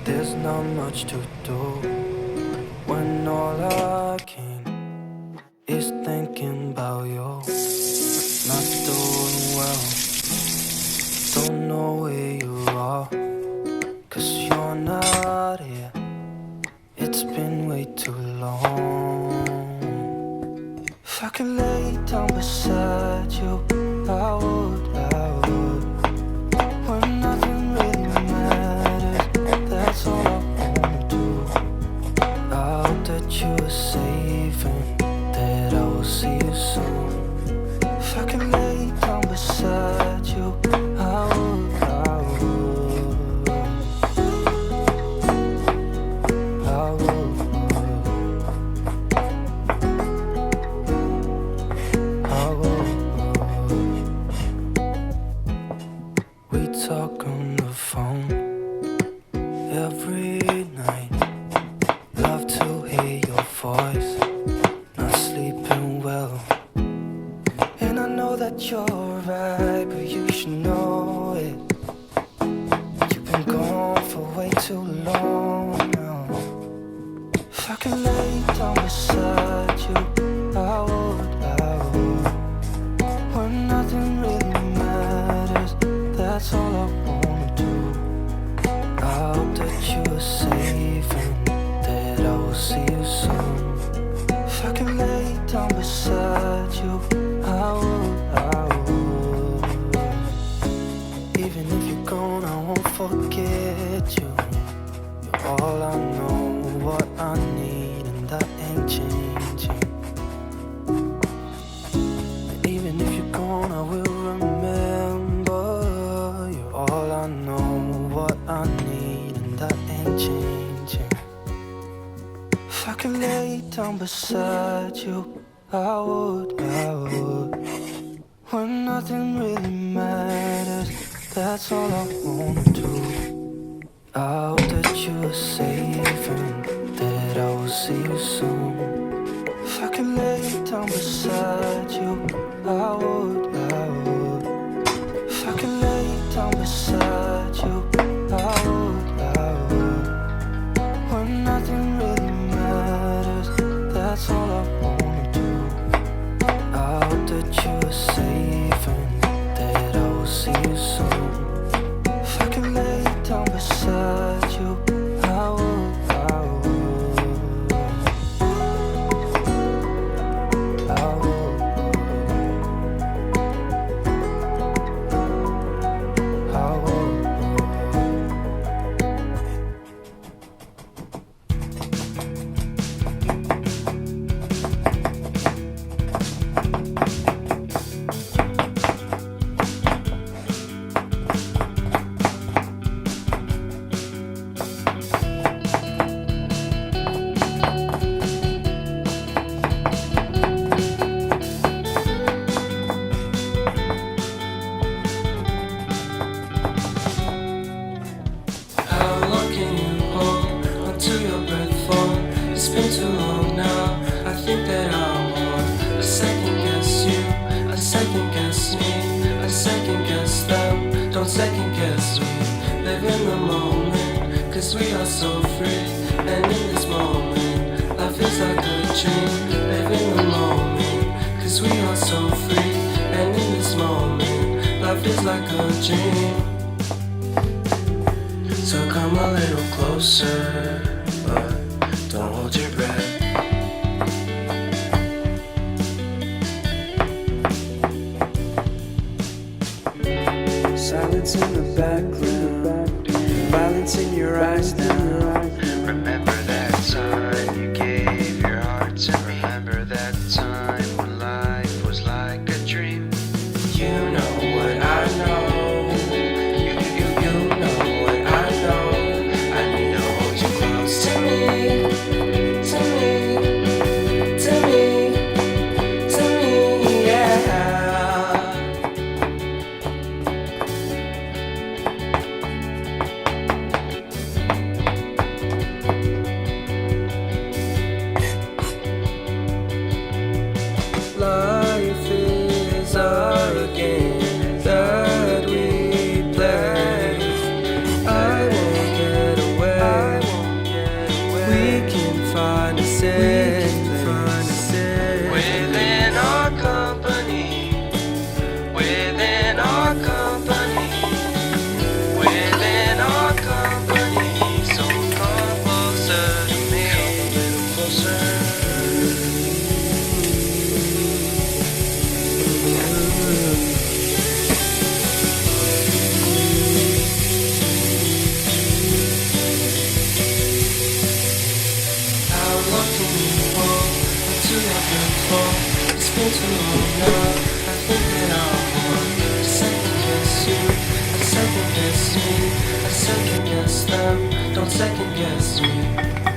There's not much to do when all I can is thinking about you. Not doing well, don't know where you are, 'cause you're not here. It's been way too long. If I could lay down beside you, I would, when nothing really matters, that's all I wanna do. I hope that you are safe and that I will see you soon. If I could lay down beside you, I would, I would, I would. We talk on the phone every night. Love to hear your voice. Not sleeping well, and I know that you're right, but you should know it. You've been gone for way too long now. If I could lay down beside you, I would, when nothing really matters, that's all I wanna do. I hope that you are safe and that I will see you soon. If I can lay down beside you, I would, I would. Even if you're gone, I won't forget you. You're all I know, what I need, and that ain't changing. And even if you're gone, I will remember. You're all I know, what I need, and that ain't changing. If I could lay down beside you, I would, when nothing really matters, that's all I wanna do. I hope that you are safe and that I will see you soon. If I could lay down beside you, I would, if I could lay down beside you, I would, when nothing really matters, that's all I wanna do. I hope that you are safe and that I will see you soon. If I could lay down beside you, I would, I would, I would, I would. How long can you hold until your breath falls? It's been too long now. I think that I want a second guess you, a second guess me, a second guess them. Don't second guess me. Live in the moment, 'cause we are so free. And in this moment, life is like a dream. Live in the moment, 'cause we are so free. And in this moment, life is like a dream. So come a little closer, but don't hold your breath. Silence in the background, violence in your eyes now. Remember that time you gave your heart to me. Remember that time when life was like a dream. You know what I know. You know what I know. I need to hold you close to me, to me, to me, to me, yeah. Don't second guess me.